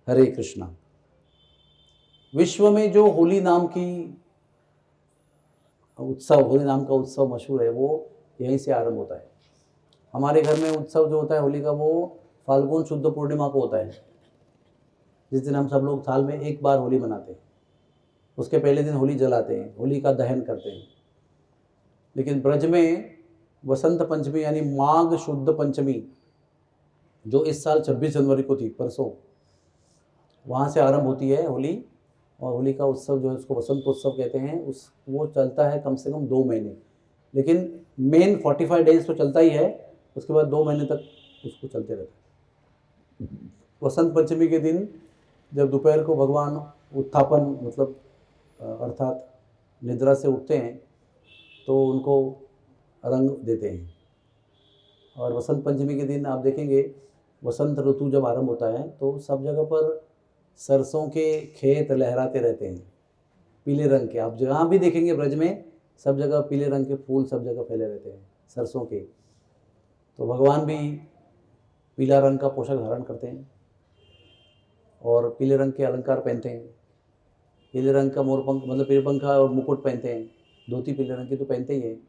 हरे कृष्णा। विश्व में जो होली नाम का उत्सव मशहूर है, वो यहीं से आरंभ होता है। हमारे घर में उत्सव जो होता है होली का, वो फाल्गुन शुद्ध पूर्णिमा को होता है, जिस दिन हम सब लोग साल में एक बार होली मनाते हैं। उसके पहले दिन होली जलाते हैं, होली का दहन करते हैं। लेकिन ब्रज में वसंत पंचमी यानी माघ शुद्ध पंचमी, जो इस साल 26 जनवरी को थी, परसों, वहाँ से आरंभ होती है होली। और होली का उत्सव जो है उसको वसंतोत्सव कहते हैं। वो चलता है कम से कम 2 महीने, लेकिन मेन 45 डेज तो चलता ही है। उसके बाद 2 महीने तक उसको चलते रहता है। वसंत पंचमी के दिन जब दोपहर को भगवान उत्थापन मतलब अर्थात निद्रा से उठते हैं, तो उनको रंग देते हैं। और वसंत पंचमी के दिन आप देखेंगे, वसंत ऋतु जब आरंभ होता है तो सब जगह पर सरसों के खेत लहराते रहते हैं, पीले रंग के। आप जहाँ भी देखेंगे ब्रज में सब जगह पीले रंग के फूल सब जगह फैले रहते हैं, सरसों के। तो भगवान भी पीला रंग का पोशाक धारण करते हैं और पीले रंग के अलंकार पहनते हैं। पीले रंग का मोरपंख मतलब पीले पंखा और मुकुट पहनते हैं। धोती पीले रंग की तो पहनते ही हैं।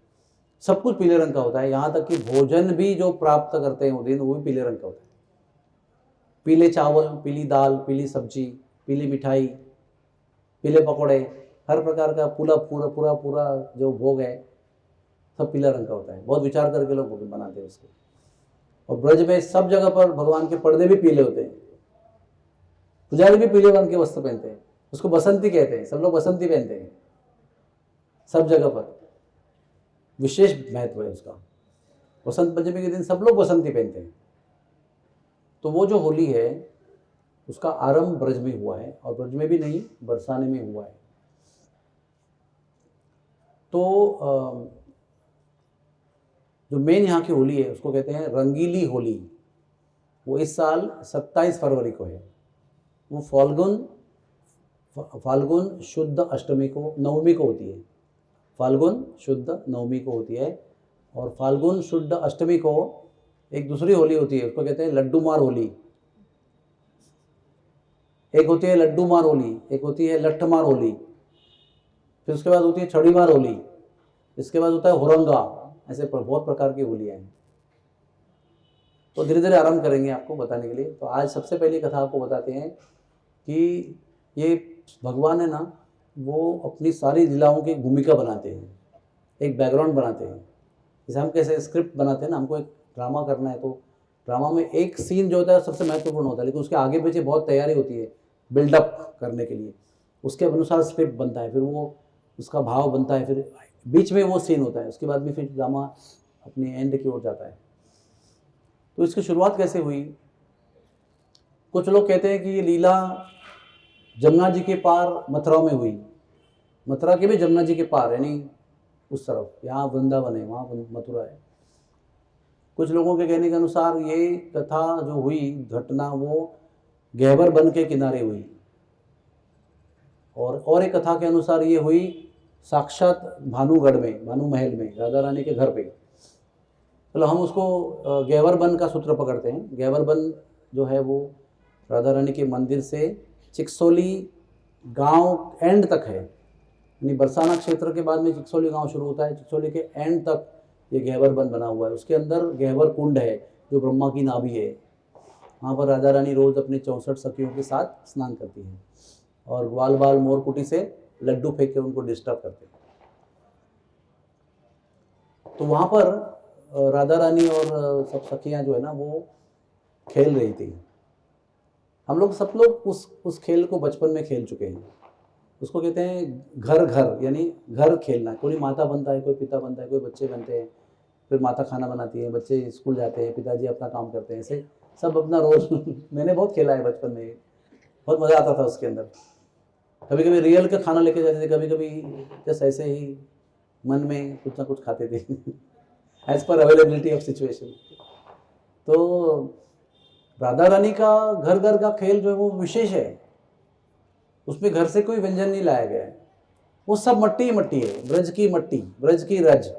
सब कुछ पीले रंग का होता है। यहाँ तक कि भोजन भी जो प्राप्त करते हैं उस दिन, वो भी पीले रंग का होता है। पीले चावल, पीली दाल, पीली सब्जी, पीली मिठाई, पीले पकौड़े, हर प्रकार का पूरा जो भोग है सब पीला रंग का होता है। बहुत विचार करके लोग भोग बनाते हैं उसको। और ब्रज में सब जगह पर भगवान के पर्दे भी पीले होते हैं। पुजारी भी पीले रंग के वस्त्र पहनते हैं। उसको बसंती कहते हैं, सब लोग बसंती पहनते हैं सब जगह पर। विशेष महत्व है उसका। वसंत पंचमी के दिन सब लोग बसंती पहनते हैं। तो वो जो होली है उसका आरंभ ब्रज में हुआ है, और ब्रज में भी नहीं, बरसाने में हुआ है। तो जो मेन यहाँ की होली है उसको कहते हैं रंगीली होली। वो इस साल 27 फरवरी को है। वो फाल्गुन शुद्ध अष्टमी को, नवमी को होती है। फाल्गुन शुद्ध नवमी को होती है। और फाल्गुन शुद्ध अष्टमी को एक दूसरी होली होती है, उसको कहते हैं लड्डू मार होली। एक होती है लड्डू मार होली, एक होती है लट्ठ मार होली, फिर उसके बाद होती है छड़ी मार होली, इसके बाद होता है हुरंगा। ऐसे बहुत प्रकार की होलियाँ हैं। तो धीरे धीरे आरंभ करेंगे आपको बताने के लिए। तो आज सबसे पहली कथा आपको बताते हैं कि ये भगवान है ना, वो अपनी सारी लीलाओं की भूमिका बनाते हैं, एक बैकग्राउंड बनाते हैं। जैसे हम कैसे स्क्रिप्ट बनाते हैं ना, हमको एक ड्रामा करना है तो ड्रामा में एक सीन जो होता है सबसे महत्वपूर्ण होता है, लेकिन उसके आगे पीछे बहुत तैयारी होती है बिल्डअप करने के लिए। उसके अनुसार स्क्रिप्ट बनता है, फिर वो उसका भाव बनता है, फिर बीच में वो सीन होता है, उसके बाद में फिर ड्रामा अपने एंड की ओर जाता है। तो इसकी शुरुआत कैसे हुई? कुछ लोग कहते हैं कि ये लीला जमुना जी के पार मथुरा में हुई। मथुरा के भी जमुना जी के पार, यानी उस तरफ, यहाँ वृंदावन है, वहाँ मथुरा है। कुछ लोगों के कहने के अनुसार ये कथा जो हुई, घटना, वो गहवर वन के किनारे हुई। और एक कथा के अनुसार ये हुई साक्षात भानुगढ़ में, भानु महल में, राधा रानी के घर पे। चलो हम उसको गहवर वन का सूत्र पकड़ते हैं। गहवर वन जो है वो राधा रानी के मंदिर से चिकसोली गांव एंड तक है, यानी बरसाना क्षेत्र के बाद में चिकसोली गांव शुरू होता है। चिकसोली के एंड तक ये गहवर वन बना हुआ है। उसके अंदर गहवर कुंड है जो ब्रह्मा की नाभि है। वहाँ पर राधा रानी रोज अपने 64 सखियों के साथ स्नान करती हैं और ग्वाल बाल मोरकुटी से लड्डू फेंक के उनको डिस्टर्ब करते हैं। तो वहाँ पर राधा रानी और सब सखियाँ जो है ना वो खेल रही थी। हम लोग सब लोग उस खेल को बचपन में खेल चुके हैं। उसको कहते हैं घर घर, यानी घर खेलना। कोई माता बनता है, कोई पिता बनता है, कोई बच्चे बनते हैं, फिर माता खाना बनाती है, बच्चे स्कूल जाते हैं, पिताजी अपना काम करते हैं, ऐसे सब अपना रोल मैंने बहुत खेला है बचपन में, बहुत मज़ा आता था उसके अंदर। कभी कभी रियल का खाना लेके जाते थे, कभी कभी जस्ट ऐसे ही मन में कुछ ना कुछ खाते थे as per availability of situation. तो राधा रानी का घर घर का खेल जो है वो विशेष है। उसमें घर से कोई व्यंजन नहीं लाया गया है, वो सब मट्टी ही मट्टी है। ब्रज की मट्टी, ब्रज की रज।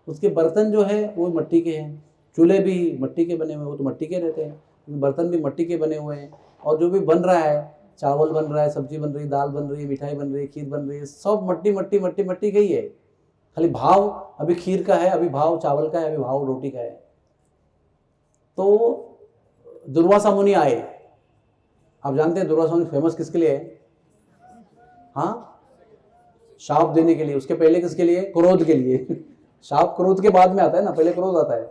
उसके बर्तन जो है वो मट्टी के हैं, चूल्हे भी मट्टी के बने हुए, वो तो मट्टी के रहते हैं, बर्तन भी मट्टी के बने हुए हैं। और जो भी बन रहा है, चावल बन रहा है, सब्जी बन रही है, दाल बन रही है, मिठाई बन रही है, खीर बन रही है, सब मट्टी मट्टी मट्टी मट्टी का ही है। खाली भाव अभी खीर का है, अभी भाव चावल का है, अभी भाव रोटी का है। तो दुर्वासा मुनि आए। आप जानते हैं दुर्वासा मुनि फेमस किसके लिए है? हाँ, शाप देने के लिए। उसके पहले किसके लिए? क्रोध के लिए। शाप क्रोध के बाद में आता है ना, पहले क्रोध आता है।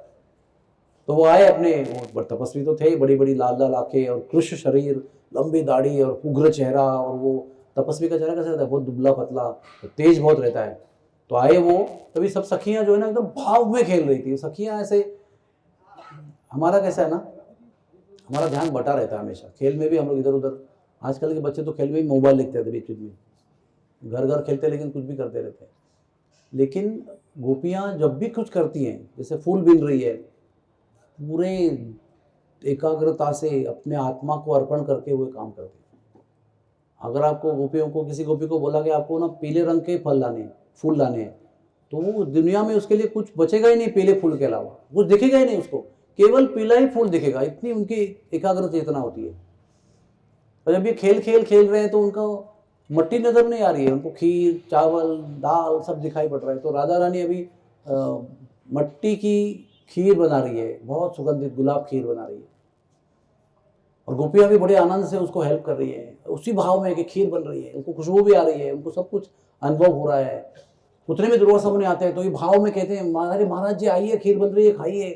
तो वो आए अपने, वो तपस्वी तो थे, बड़ी बड़ी लाल लाल आंखें और कृष्ण शरीर, लंबी दाढ़ी और उग्र चेहरा। और वो तपस्वी का चेहरा कैसा रहता है? बहुत दुबला पतला, तो तेज बहुत रहता है। तो आए वो, तभी सब सखियां जो है ना एकदम भाव में खेल रही थी। सखियां ऐसे, हमारा कैसा है ना, हमारा ध्यान बटा रहता है हमेशा खेल में भी। हम लोग इधर उधर, आजकल के बच्चे तो खेल में ही मोबाइल देखते रहते बीच बीच में, घर घर खेलते लेकिन कुछ भी करते रहते हैं। लेकिन गोपियां जब भी कुछ करती हैं, जैसे फूल बिन रही है, पूरे एकाग्रता से अपने आत्मा को अर्पण करके हुए काम करते हैं। अगर आपको गोपियों को, किसी गोपी को बोला कि आपको ना पीले रंग के फल लाने, फूल लाने हैं, तो वो दुनिया में उसके लिए कुछ बचेगा ही नहीं पीले फूल के अलावा, कुछ दिखेगा ही नहीं उसको, केवल पीला ही फूल दिखेगा। इतनी उनकी एकाग्र चेतना होती है। और जब ये खेल खेल खेल रहे हैं तो उनका मट्टी नजर नहीं आ रही है, उनको खीर चावल दाल सब दिखाई पड़ रहा है। तो राधा रानी अभी मट्टी की खीर बना रही है, बहुत सुगंधित गुलाब खीर बना रही है, और गोपियां भी बड़े आनंद से उसको हेल्प कर रही है, उसी भाव में कि खीर बन रही है, उनको खुशबू भी आ रही है, उनको सब कुछ अनुभव हो रहा है। उतने में दुर्वासा मुनि आते हैं, तो ये भाव में कहते हैं, अरे महाराज जी आइए, खीर बन रही है, खाइए।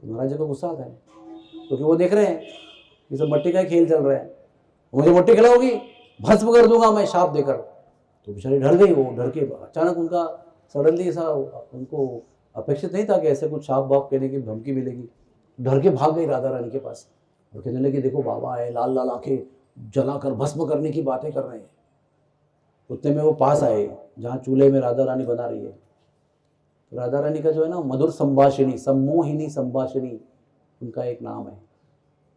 तो महाराज जी को गुस्सा आता है, क्योंकि वो देख रहे हैं ये सब मट्टी का ही खेल चल रहा है, मुझे मट्टी खिलाओगी, भस्म कर दूंगा मैं शाप देकर। तो बेचारी डर गई। वो डर के अचानक उनका सडनली ऐसा, उनको अपेक्षित नहीं था कि ऐसे कुछ शाप बाप कहने की धमकी मिलेगी। डर के भाग गई राधा रानी के पास और कहने लगी, देखो बाबा है, लाल लाल आंखें जलाकर भस्म करने की बातें कर रहे हैं। उतने में वो पास आए जहाँ चूल्हे में राधा रानी बना रही है। तो राधा रानी का जो है ना मधुर संभाषिणी, सम्मोहिनी संभाषिणी उनका एक नाम है।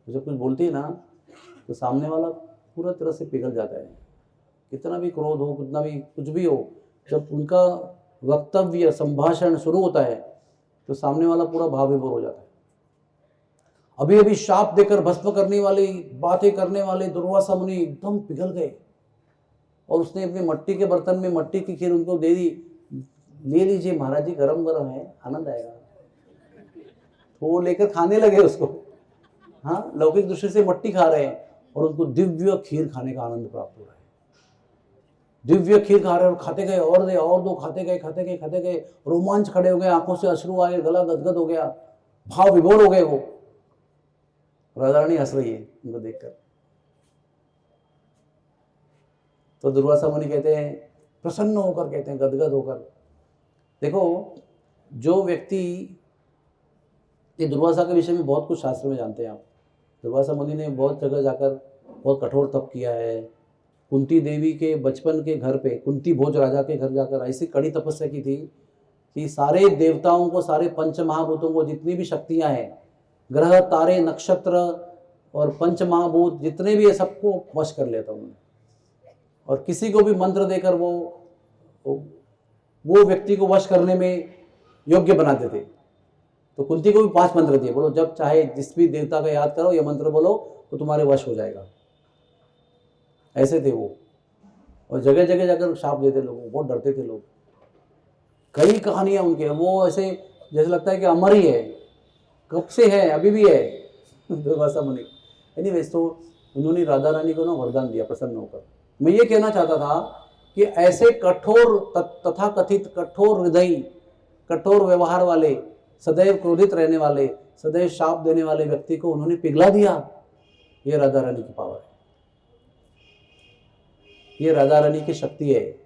तो जब कुछ बोलती है ना तो सामने वाला पूरा तरह से पिघल जाता है, कितना भी क्रोध हो, कितना भी कुछ भी हो, जब उनका वक्तव्य संभाषण शुरू होता है तो सामने वाला पूरा भाव विभोर हो जाता है। अभी अभी शाप देकर भस्म करने वाली बातें करने वाले दुर्वासा मुनि एकदम पिघल गए, और उसने अपने मट्टी के बर्तन में मट्टी की खीर उनको दे दी। ले लीजिए महाराज जी, गरम गरम है, आनंद आएगा। तो वो लेकर खाने लगे उसको। हाँ, लौकिक दृष्टि से मट्टी खा रहे हैं और उनको दिव्य खीर खाने का आनंद प्राप्त हो रहा है। दिव्य खीर खा रहे हैं और खाते गए, और दे और दो, खाते गए खाते गए खाते गए, रोमांच खड़े हो गए, आंखों से अश्रु आए, गला गदगद हो गया, भाव विभोर हो गए। वो राधा रानी हंस रही है उनको देखकर। तो दुर्वासा मुनि कहते हैं, प्रसन्न होकर कहते हैं, गदगद होकर। देखो, जो व्यक्ति, ये दुर्वासा के विषय में बहुत कुछ शास्त्र में जानते हैं आप। दुर्वासा मुनि ने बहुत जगह जाकर बहुत कठोर तप किया है। कुंती देवी के बचपन के घर पे, कुंती भोज राजा के घर जाकर ऐसी कड़ी तपस्या की थी कि सारे देवताओं को, सारे पंच महाभूतों को, जितनी भी शक्तियां हैं, ग्रह तारे नक्षत्र और पंच महाभूत जितने भी है, सबको वश कर लेता उन्होंने। और किसी को भी मंत्र देकर वो व्यक्ति को वश करने में योग्य बनाते थे। तो कुंती को भी 5 मंत्र दिए, बोलो जब चाहे जिस भी देवता का याद करो, ये मंत्र बोलो तो तुम्हारे वश हो जाएगा। ऐसे थे वो, और जगह जगह जाकर शाप देते लोगों, बहुत डरते थे लोग। कई कहानियां उनके, वो ऐसे जैसे लगता है कि अमर ही है, कब से है, अभी भी है दुर्वासा मुनि। एनीवेज, तो उन्होंने राधा रानी को ना वरदान दिया प्रसन्न होकर। मैं ये कहना चाहता था कि ऐसे कठोर तथा कथित कठोर हृदय, कठोर व्यवहार वाले, सदैव क्रोधित रहने वाले, सदैव शाप देने वाले व्यक्ति को उन्होंने पिघला दिया। ये राधा रानी की पावर है, ये राधा रानी की शक्ति है।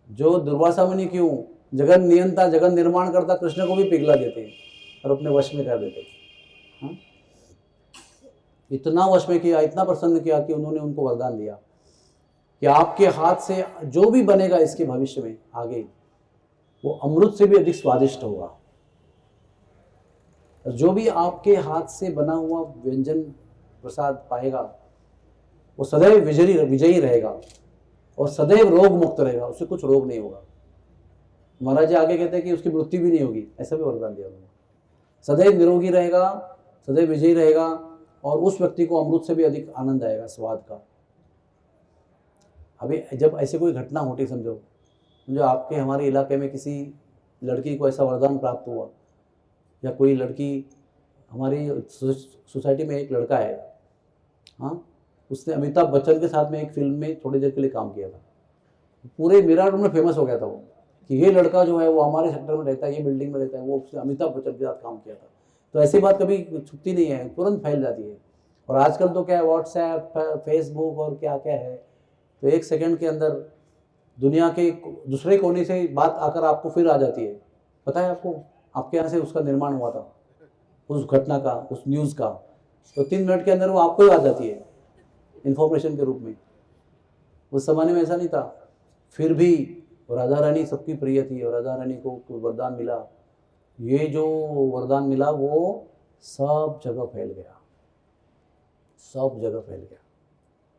जो दुर्वासा मुनि क्यों जगन नियंता, जगन निर्माण करता कृष्ण को भी पिघला देते हैं और अपने वश में कर देते हैं। हाँ? इतना वश में किया, इतना प्रसन्न किया कि उन्होंने उनको वरदान दिया कि आपके हाथ से जो भी बनेगा इसके भविष्य में आगे, वो अमृत से भी अधिक स्वादिष्ट होगा। जो भी आपके हाथ से बना हुआ व्यंजन प्रसाद पाएगा, वो सदैव विजयी रहेगा और सदैव रोग मुक्त रहेगा, उससे कुछ रोग नहीं होगा। महाराज जी आगे कहते हैं कि उसकी मृत्यु भी नहीं होगी, ऐसा भी वरदान दिया उन्होंने। सदैव निरोगी रहेगा, सदैव विजयी रहेगा और उस व्यक्ति को अमृत से भी अधिक आनंद आएगा स्वाद का। अभी जब ऐसी कोई घटना होती, समझो जो आपके हमारे इलाके में किसी लड़की को ऐसा वरदान प्राप्त हुआ, या कोई लड़की, हमारी सोसाइटी में एक लड़का है, हाँ, उसने अमिताभ बच्चन के साथ में एक फिल्म में थोड़ी देर के लिए काम किया था। पूरे मीराट में फेमस हो गया था वो, कि ये लड़का जो है वो हमारे सेक्टर में रहता है, ये बिल्डिंग में रहता है, वो उसने अमिताभ बच्चन के साथ काम किया था। तो ऐसी बात कभी छुपती नहीं है, तुरंत फैल जाती है। और आजकल तो क्या है, व्हाट्सएप, फेसबुक और क्या क्या है, तो 1 सेकंड के अंदर दुनिया के दूसरे कोने से बात आकर आपको फिर आ जाती है। पता है आपको, आपके यहाँ से उसका निर्माण हुआ था, उस घटना का, उस न्यूज़ का, तो 3 मिनट के अंदर वो आपको ही आ जाती है इन्फॉर्मेशन के रूप में। उस जमाने में ऐसा नहीं था, फिर भी राधा रानी सबकी प्रिय थी और राधा रानी को वरदान मिला। ये जो वरदान मिला वो सब जगह फैल गया, सब जगह फैल गया,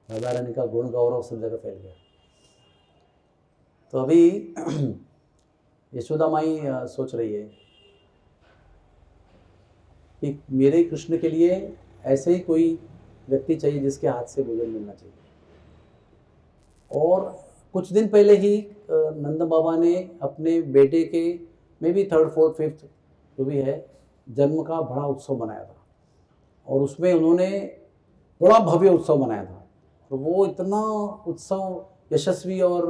राधा रानी का गुण गौरव सब जगह फैल गया। तो अभी यशोदा माई सोच रही है कि मेरे कृष्ण के लिए ऐसे ही कोई व्यक्ति चाहिए जिसके हाथ से भोजन मिलना चाहिए। और कुछ दिन पहले ही नंद बाबा ने अपने बेटे के may be 3rd, 4th, 5th जो भी है जन्म का बड़ा उत्सव मनाया था, और उसमें उन्होंने बड़ा भव्य उत्सव मनाया था। तो वो इतना उत्सव यशस्वी और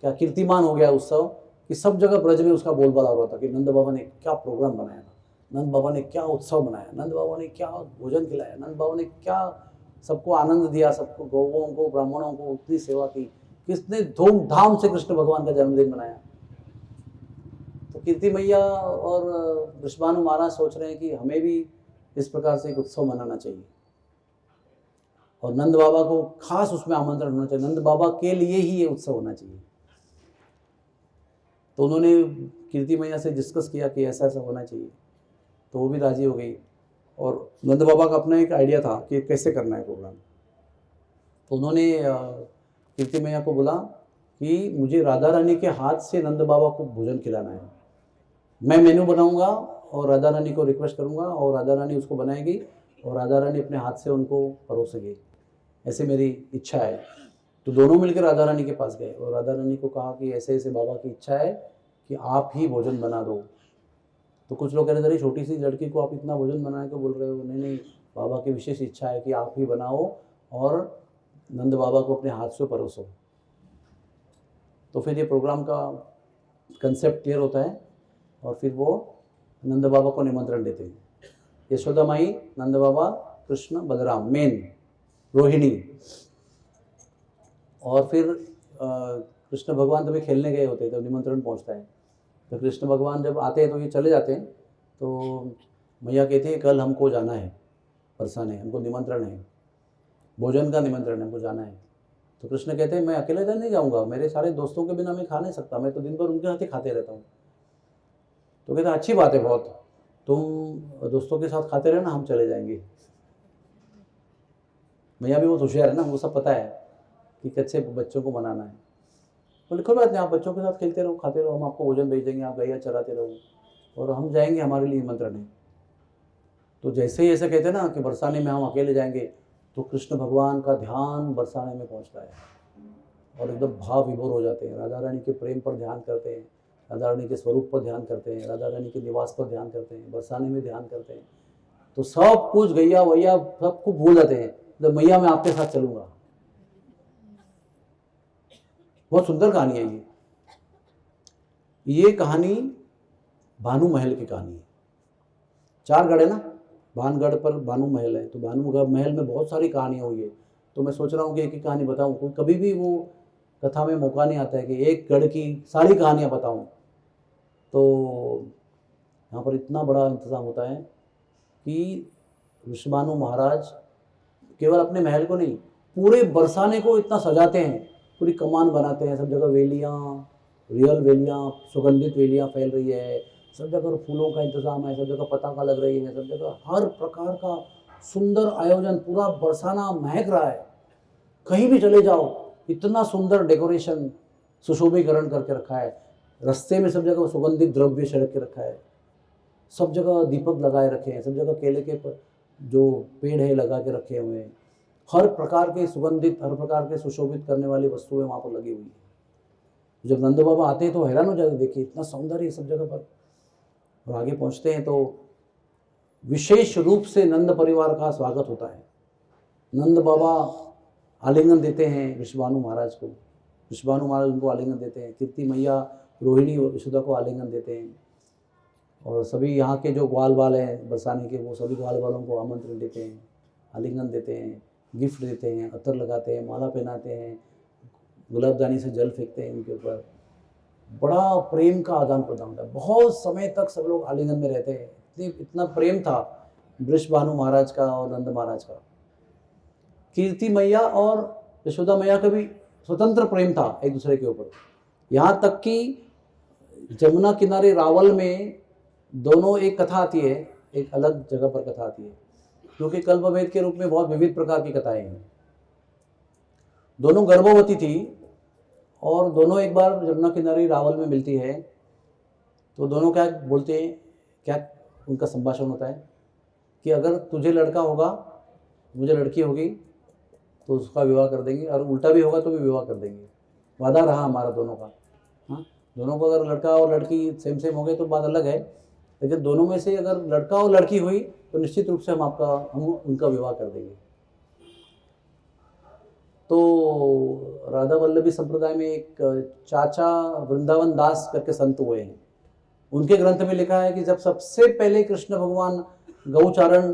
क्या कीर्तिमान हो गया उत्सव कि सब जगह ब्रज में उसका बोलबाला हो रहा था कि नंद बाबा ने क्या प्रोग्राम बनाया था, नंद बाबा ने क्या उत्सव मनाया, नंद बाबा ने क्या भोजन खिलाया, नंद बाबा ने क्या सबको आनंद दिया, सबको, गौओं को, ब्राह्मणों को उतनी सेवा की, किसने धूमधाम से कृष्ण भगवान का जन्मदिन मनाया। तो कीर्ति मैया और वृषभानु महाराज सोच रहे हैं कि हमें भी इस प्रकार से एक उत्सव मनाना चाहिए, और नंद बाबा को खास उसमें आमंत्रण होना चाहिए, नंद बाबा के लिए ही ये उत्सव होना चाहिए। तो उन्होंने कीर्ति मैया से डिस्कस किया कि ऐसा ऐसा होना चाहिए, तो वो भी राजी हो गई। और नंद बाबा का अपना एक आइडिया था कि कैसे करना है प्रोग्राम। तो उन्होंने कीर्ति मैया को बोला कि मुझे राधा रानी के हाथ से नंद बाबा को भोजन खिलाना है, मैं मेनू बनाऊंगा और राधा रानी को रिक्वेस्ट करूंगा और राधा रानी उसको बनाएगी और राधा रानी अपने हाथ से उनको परोसेगी, ऐसे मेरी इच्छा है। तो दोनों मिलकर राधा रानी के पास गए और राधा रानी को कहा कि ऐसे ऐसे बाबा की इच्छा है कि आप ही भोजन बना दो। तो कुछ लोग कह रहे थे, छोटी सी लड़की को आप इतना भोजन बना के बोल रहे हो। नहीं नहीं, बाबा की विशेष इच्छा है कि आप ही बनाओ और नंद बाबा को अपने हाथ से परोसो। तो फिर ये प्रोग्राम का कंसेप्ट क्लियर होता है और फिर वो नंद बाबा को निमंत्रण देते हैं। यशोदा माई, नंद बाबा, कृष्ण, बलराम, मेन रोहिणी, और फिर कृष्ण भगवान तभी खेलने गए होते हैं तो निमंत्रण पहुंचता है। तो कृष्ण भगवान जब आते हैं तो ये चले जाते हैं, तो मैया कहती है कल हमको जाना है बरसाने, हमको निमंत्रण है, भोजन का निमंत्रण है, हमको जाना है। तो कृष्ण कहते हैं मैं अकेले तो नहीं जाऊँगा, मेरे सारे दोस्तों के बिना मैं खा नहीं सकता, मैं तो दिन भर उनके हाथ ही खाते रहता हूँ। तो कहते हैं अच्छी बात है बहुत, तुम दोस्तों के साथ खाते रहना, हम चले जाएंगे। मैया भी बहुत होशियार है ना, वो सब पता है कि कैसे बच्चों को मनाना है। बोले कोई बात नहीं, आप बच्चों के साथ खेलते रहो, खाते रहो, हम आपको भोजन भेज देंगे, आप गैया चराते रहो और हम जाएंगे, हमारे लिए निमंत्रण है। तो जैसे ही ऐसे कहते हैं ना कि बरसाने में हम अकेले जाएंगे, तो कृष्ण भगवान का ध्यान बरसाने में पहुंचता है और एकदम भाव विभोर हो जाते हैं, राधा रानी के प्रेम पर ध्यान करते हैं, राधा रानी के स्वरूप पर ध्यान करते हैं, राधा रानी के निवास पर ध्यान करते हैं, बरसाने में ध्यान करते हैं। तो सब कुछ गैया वैया सब कुछ भूल जाते हैं, तो मैया मैं आपके साथ चलूंगा। बहुत सुंदर कहानी है ये कहानी भानु महल की कहानी है। 4 गढ़ है ना, भानगढ़ पर भानु महल है, तो भानु महल में बहुत सारी कहानियाँ हुई है। तो मैं सोच रहा हूँ कि एक ही कहानी बताऊँ, कभी भी वो कथा में मौका नहीं आता है कि एक गढ़ की सारी कहानियाँ बताऊँ। तो यहाँ पर इतना बड़ा इंतज़ाम होता है कि वृषभानु महाराज केवल अपने महल को नहीं, पूरे बरसाने को इतना सजाते हैं, पूरी कमान बनाते हैं, सब जगह वेलियाँ, रियल वेलियाँ, सुगंधित वेलियाँ फैल रही है, सब जगह फूलों का इंतज़ाम है, सब जगह पताका लग रही है, सब जगह हर प्रकार का सुंदर आयोजन, पूरा बरसाना महक रहा है। कहीं भी चले जाओ इतना सुंदर डेकोरेशन, सुशोभीकरण करके रखा है। रास्ते में सब जगह सुगंधित द्रव्य छिड़क के रखा है, सब जगह दीपक लगाए रखे हैं, सब जगह केले के जो पेड़ है लगा के रखे हुए हैं, हर प्रकार के सुगंधित, हर प्रकार के सुशोभित करने वाली वस्तुएं वहाँ पर लगी हुई है। जब नंद बाबा आते हैं तो हैरान हो जाते, देखिए इतना सौंदर्य है सब जगह पर। और आगे पहुँचते हैं तो विशेष रूप से नंद परिवार का स्वागत होता है। नंद बाबा आलिंगन देते हैं वृषभानु महाराज को, वृषभानु महाराज उनको आलिंगन देते हैं, कीर्ति मैया रोहिणी और यशोदा को आलिंगन देते हैं, और सभी यहाँ के जो ग्वाल बाल हैं बरसाने के, वो सभी ग्वाल बालों को आमंत्रण देते हैं, आलिंगन देते हैं, गिफ्ट देते हैं, अत्तर लगाते हैं, माला पहनाते हैं, गुलाबदानी से जल फेंकते हैं उनके ऊपर। बड़ा प्रेम का आदान प्रदान होता है। बहुत समय तक सब लोग आलिंगन में रहते हैं। इतना प्रेम था वृषभानु महाराज का और नंद महाराज का। कीर्ति मैया और यशोदा मैया का भी स्वतंत्र प्रेम था एक दूसरे के ऊपर। यहाँ तक कि जमुना किनारे रावल में दोनों, एक कथा आती है, एक अलग जगह पर कथा आती है, क्योंकि कल्पवेद के रूप में बहुत विविध प्रकार की कथाएं हैं। दोनों गर्भवती थी और दोनों एक बार जमुना किनारे रावल में मिलती है, तो दोनों क्या बोलते हैं, क्या उनका संभाषण होता है कि अगर तुझे लड़का होगा, मुझे लड़की होगी, तो उसका विवाह कर देंगे, और उल्टा भी होगा तो भी विवाह कर देंगे। वादा रहा हमारा दोनों का। हाँ, दोनों को अगर लड़का और लड़की सेम सेम हो गए तो बात अलग है, लेकिन दोनों में से अगर लड़का और लड़की हुई तो निश्चित रूप से हम उनका विवाह कर देंगे। तो राधा वल्लभी संप्रदाय में एक चाचा वृंदावन दास करके संत हुए हैं। उनके ग्रंथ में लिखा है कि जब सबसे पहले कृष्ण भगवान गौचारण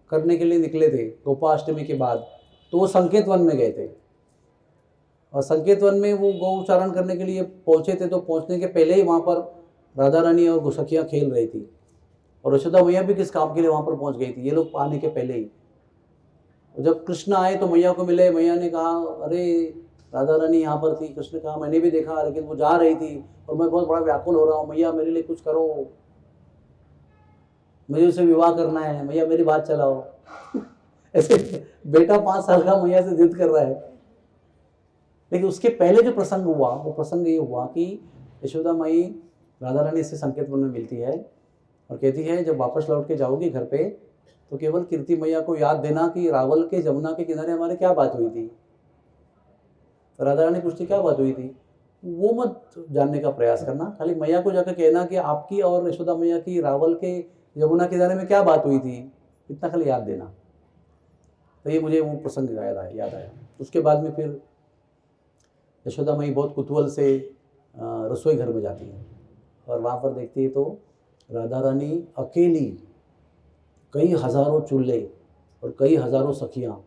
करने के लिए निकले थे गोपाष्टमी के बाद, तो वो संकेत वन में गए थे, और संकेत वन में वो गौचारण करने के लिए पहुंचे थे। तो पहुंचने के पहले ही वहाँ पर राधा रानी और गुसखियाँ खेल रही थी, और यशोदा मैया भी किस काम के लिए वहाँ पर पहुँच गई थी, ये लोग आने के पहले ही। जब कृष्ण आए तो मैया को मिले, मैया ने कहा अरे राधा रानी यहाँ पर थी। कृष्ण ने कहा मैंने भी देखा, लेकिन वो जा रही थी और मैं बहुत बड़ा व्याकुल हो रहा हूँ, मैया मेरे लिए कुछ करो, मुझे उसे विवाह करना है, मैया मेरी बात चलाओ। ऐसे बेटा 5 साल का मैया से जिद कर रहा है। लेकिन उसके पहले जो प्रसंग हुआ, वो प्रसंग ये हुआ कि यशोदा माई राधा रानी से संकेत वन में मिलती है और कहती है जब वापस लौट के जाओगी घर पे तो केवल कीर्ति मैया को याद देना कि रावल के जमुना के किनारे हमारे क्या बात हुई थी। तो राधा रानी पूछती क्या बात हुई थी, वो मत जानने का प्रयास करना, खाली मैया को जाकर कहना कि आपकी और यशोदा मैया की रावल के यमुना किनारे में क्या बात हुई थी, इतना खाली याद देना। तो ये मुझे वो प्रसंग याद आया। उसके बाद में फिर यशोदा माई बहुत कुतूहल से रसोई घर में जाती है और वहाँ पर देखती है तो राधा रानी अकेली कई हज़ारों चूल्हे और कई हज़ारों सखियाँ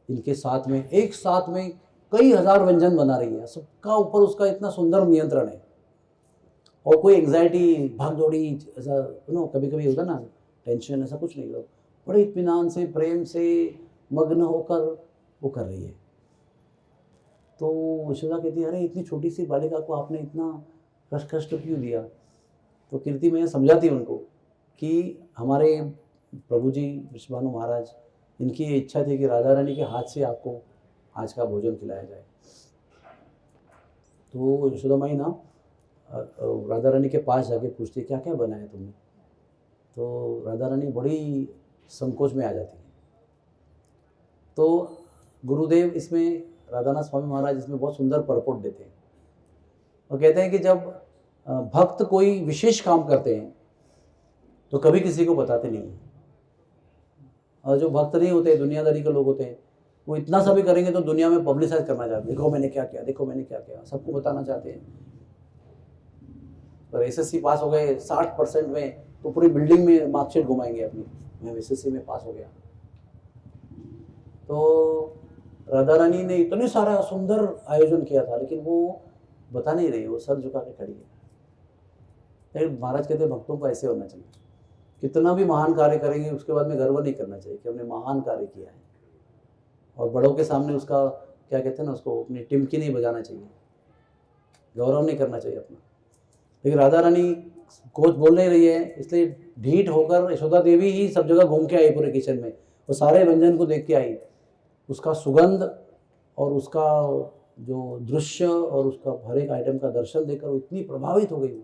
इनके साथ में एक साथ में कई हज़ार व्यंजन बना रही है। सबका ऊपर उसका इतना सुंदर नियंत्रण है, और कोई एंग्जाइटी भाग दौड़ी ऐसा कभी कभी होता ना, टेंशन, ऐसा कुछ नहीं। लोग बड़े इत्मीनान से प्रेम से मग्न होकर वो कर रही है। तो यशोदा कहती है अरे इतनी छोटी सी बालिका को आपने इतना कष्ट क्यों दिया। तो कीर्ति मैया समझाती है उनको कि हमारे प्रभु जी वृषभानु महाराज, इनकी ये इच्छा थी कि राधा रानी के हाथ से आपको आज का भोजन खिलाया जाए। तो यशोदा माई ना राधा रानी के पास जाके पूछती क्या क्या बनाया तुमने। तो राधा रानी बड़ी संकोच में आ जाती है। तो गुरुदेव इसमें राधानाथ स्वामी महाराज इसमें बहुत सुंदर परपोट देते हैं और कहते हैं कि जब भक्त कोई विशेष काम करते हैं तो कभी किसी को बताते नहीं हैं, और जो भक्त नहीं होते, दुनियादारी के लोग होते हैं, वो इतना सा भी करेंगे तो दुनिया में पब्लिसाइज करना चाहते हैं, देखो मैंने क्या किया, देखो मैंने क्या किया, सबको बताना चाहते हैं। पर एसएससी पास हो गए 60% में तो पूरी बिल्डिंग में मार्कशीट घुमाएंगे अपनी, मैं एसएससी में पास हो गया। तो राधा रानी ने इतने सारा सुंदर आयोजन किया था, लेकिन वो बता नहीं रही, वो सर झुका के खड़ी है। लेकिन महाराज कहते भक्तों को ऐसे होना चाहिए, कितना भी महान कार्य करेंगे उसके बाद में गर्व नहीं करना चाहिए कि हमने महान कार्य किया है, और बड़ों के सामने उसका क्या कहते हैं ना, उसको अपनी टिमकी नहीं बजाना चाहिए, गौरव नहीं करना चाहिए अपना। लेकिन राधा रानी कुछ बोल नहीं रही है, इसलिए ढीठ होकर यशोदा देवी ही सब जगह घूम के आई पूरे किचन में, वो सारे व्यंजन को देख के आई, उसका सुगंध और उसका जो दृश्य और उसका हर एक आइटम का दर्शन देखकर वो इतनी प्रभावित हो गई।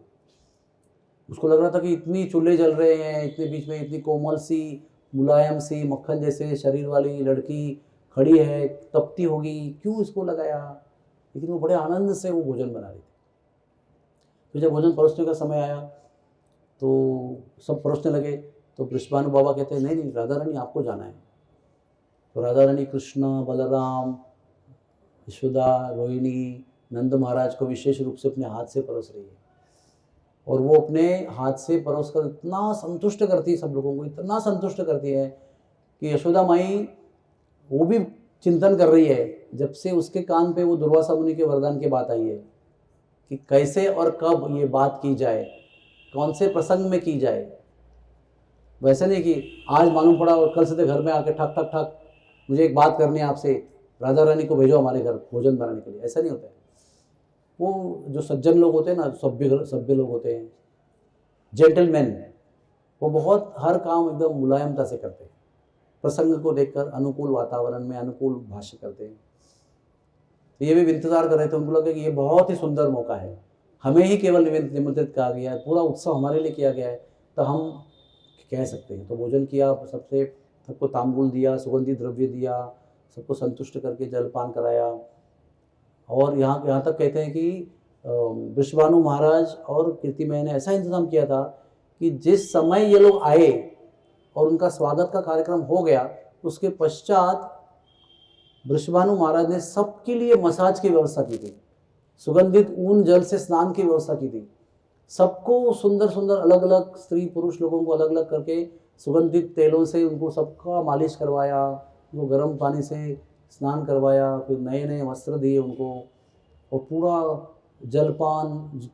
उसको लग रहा था कि इतनी चूल्हे जल रहे हैं, इतने बीच में इतनी कोमल सी मुलायम सी मक्खन जैसे शरीर वाली लड़की खड़ी है, तपती होगी, क्यों इसको लगाया? लेकिन वो बड़े आनंद से वो भोजन बना रही थी। तो जब भोजन परोसने का समय आया तो सब परोसने लगे, तो वृषभानु बाबा कहते हैं नहीं नहीं राधा रानी आपको जाना है। तो राधा रानी कृष्ण, बलराम, यशोदा, रोहिणी, नंद महाराज को विशेष रूप से अपने हाथ से परोस रही है, और वो अपने हाथ से परोस कर इतना संतुष्ट करती है सब लोगों को, इतना संतुष्ट करती है कि यशोदा माई वो भी चिंतन कर रही है। जब से उसके कान पे वो दुर्वासा मुनि के वरदान की बात आई है कि कैसे और कब ये बात की जाए, कौन से प्रसंग में की जाए, वैसे नहीं कि आज मालूम पड़ा और कल से घर में आके ठक ठक ठक मुझे एक बात करनी है आपसे, राधा रानी को भेजो हमारे घर भोजन बनाने के लिए, ऐसा नहीं होता है। वो जो सज्जन लोग होते हैं ना, सभ्य लोग होते हैं, जेंटलमैन, वो बहुत हर काम एकदम मुलायमता से करते हैं, प्रसंग को देखकर अनुकूल वातावरण में अनुकूल भाष्य करते हैं। तो ये भी इंतजार कर रहे थे, उनको लगा कि ये बहुत ही सुंदर मौका है, हमें ही केवल निमंत्रित कहा गया है, पूरा उत्सव हमारे लिए किया गया है, तो हम कह सकते हैं। तो भोजन किया, सबको तांबूल दिया, सुगंधित द्रव्य दिया, सबको संतुष्ट करके जलपान कराया। और यहाँ तक कहते हैं कि वृषभानु महाराज और कीर्तिमय ने ऐसा इंतजाम किया था कि जिस समय ये लोग आए और उनका स्वागत का कार्यक्रम हो गया, उसके पश्चात वृषभानु महाराज ने सबके लिए मसाज की व्यवस्था की थी, सुगंधित ऊन जल से स्नान की व्यवस्था की थी, सबको सुंदर सुंदर अलग अलग स्त्री पुरुष लोगों को अलग अलग करके सुगंधित तेलों से उनको सबका मालिश करवाया, उनको गर्म पानी से स्नान करवाया, फिर नए नए वस्त्र दिए उनको, और पूरा जलपान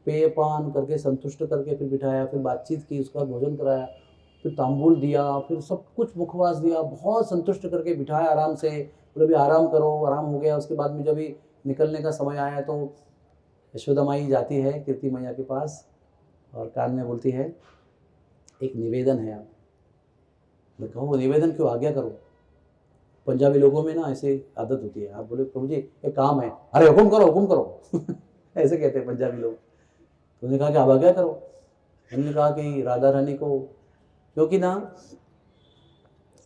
पेयपान करके संतुष्ट करके फिर बिठाया, फिर बातचीत की, उसका भोजन कराया, फिर तांबूल दिया, फिर सब कुछ मुखवास दिया, बहुत संतुष्ट करके बिठाया आराम से, बोले भी आराम करो। आराम हो गया। उसके बाद में जब भी निकलने का समय आया तो यशोदा माई जाती है कीर्ति मैया के पास और कान में बोलती है एक निवेदन है आप। मैं कहूँ वो निवेदन क्यों, आज्ञा करो। पंजाबी लोगों में ना ऐसे आदत होती है, आप बोले प्रभु जी एक काम है, अरे हुकुम करो हुकुम करो ऐसे कहते हैं पंजाबी लोग। तो उन्होंने कहा कि आप आज्ञा करो। उन्होंने कहा कि राधा रानी को, क्योंकि ना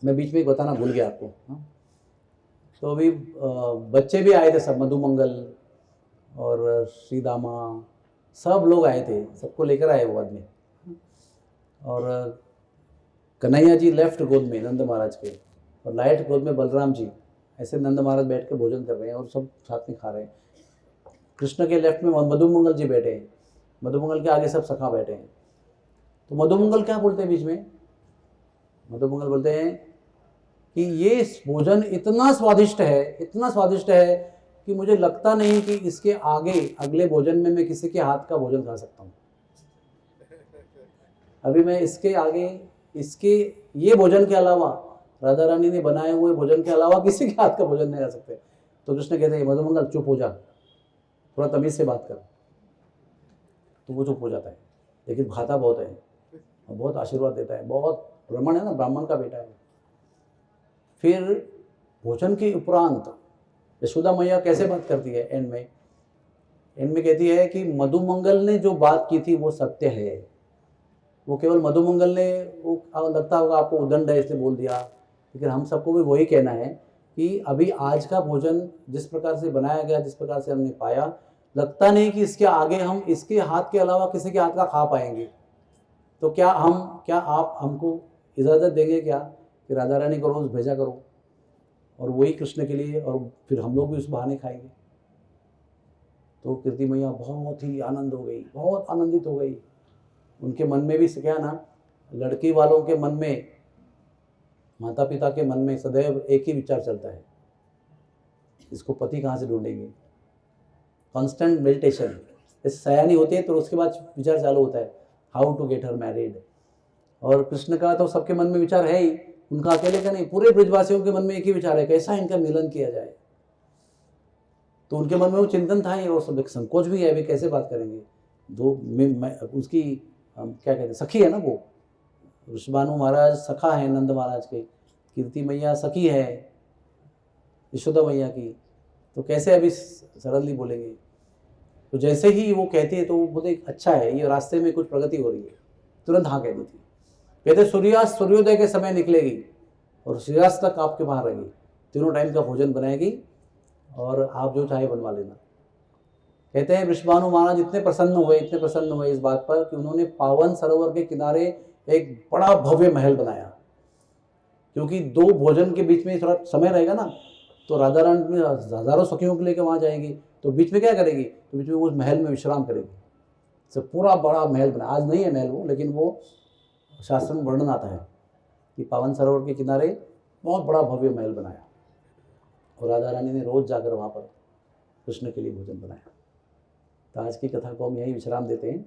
मैं बीच में एक बताना भूल गया आपको, तो अभी बच्चे भी आए थे सब, मधुमंगल और श्रीदामा सब लोग आए थे, सबको लेकर आए वो आदमी। और कन्हैया जी लेफ्ट गोद में नंद महाराज के, और राइट गोद में बलराम जी, ऐसे नंद महाराज बैठ के भोजन कर रहे हैं और सब साथ में खा रहे हैं। कृष्ण के लेफ्ट में मधुमंगल जी बैठे हैं, मधुमंगल के आगे सब सखा बैठे हैं। तो मधुमंगल क्या बोलते हैं बीच में, मधुमंगल बोलते हैं कि ये भोजन इतना स्वादिष्ट है कि मुझे लगता नहीं कि इसके आगे अगले भोजन में मैं किसी के हाथ का भोजन खा सकता हूँ। अभी मैं इसके आगे ये भोजन के अलावा, राधा रानी ने बनाए हुए भोजन के अलावा किसी के हाथ का भोजन नहीं खा सकते। तो कृष्ण कहते हैं मधुमंगल चुप हो जा, थोड़ा तमीज से बात कर। तो वो चुप हो जाता है, लेकिन खाता बहुत है और बहुत आशीर्वाद देता है, बहुत ब्राह्मण है ना, ब्राह्मण का बेटा है। फिर भोजन के उपरांत यशोदा मैया कैसे बात करती है, एंड में कहती है कि मधुमंगल ने जो बात की थी वो सत्य है। वो केवल मधुमंगल ने, वो लगता होगा आपको उदंड है इसलिए बोल दिया, लेकिन हम सबको भी वही कहना है कि अभी आज का भोजन जिस प्रकार से बनाया गया, जिस प्रकार से हमने पाया, लगता नहीं कि इसके आगे हम इसके हाथ के अलावा किसी के हाथ का खा पाएंगे। तो क्या आप हमको इजाज़त देंगे क्या कि राधा रानी को रोज़ भेजा करो और वही कृष्ण के लिए, और फिर हम लोग भी उस बहाने खाएंगे। तो कीर्ति मैया बहुत ही आनंद हो गई, बहुत आनंदित हो गई। उनके मन में भी क्या ना, लड़की वालों के मन में, माता पिता के मन में सदैव एक ही विचार चलता है, इसको पति कहाँ से ढूंढेंगे। कांस्टेंट मेडिटेशन, जैसे सयानी होती है तो उसके बाद विचार चालू होता है how to get her married. और कृष्ण का तो सबके मन में विचार है ही, उनका अकेले का नहीं, पूरे ब्रजवासियों के मन में एक ही विचार है, कैसा इनका मिलन किया जाए। तो उनके मन में वो चिंतन था ही, वो सब संकोच भी है, अभी कैसे बात करेंगे। उसकी क्या कहते हैं, सखी है ना वो, वृषभानु महाराज सखा है नंद महाराज के, कीर्ति मैया सखी है यशोदा मैया की, तो कैसे अभी सरलली बोलेंगे। तो जैसे ही वो कहते हैं तो वो बोलते अच्छा है, ये रास्ते में कुछ प्रगति हो रही है, तुरंत हाँ कह दी थी। कहते सूर्योदय के समय निकलेगी, और सूर्यास्त तक आपके वहाँ रहेगी, तीनों टाइम का भोजन बनाएगी और आप जो चाहे बनवा लेना। कहते हैं वृषभानु महाराज इतने प्रसन्न हुए इस बात पर कि उन्होंने पावन सरोवर के किनारे एक बड़ा भव्य महल बनाया। क्योंकि दो भोजन के बीच में थोड़ा समय रहेगा ना, तो राधा रानी हजारों सखियों को लेकर वहाँ जाएगी, तो बीच में क्या करेगी, तो बीच में उस महल में विश्राम करेगी। तो पूरा बड़ा महल बना, आज नहीं है महल वो, लेकिन वो शास्त्र में वर्णन आता है कि पावन सरोवर के किनारे बहुत बड़ा भव्य महल बनाया और राधा रानी ने रोज जाकर वहाँ पर कृष्ण के लिए भोजन बनाया। तो आज की कथा को हम यही विश्राम देते हैं।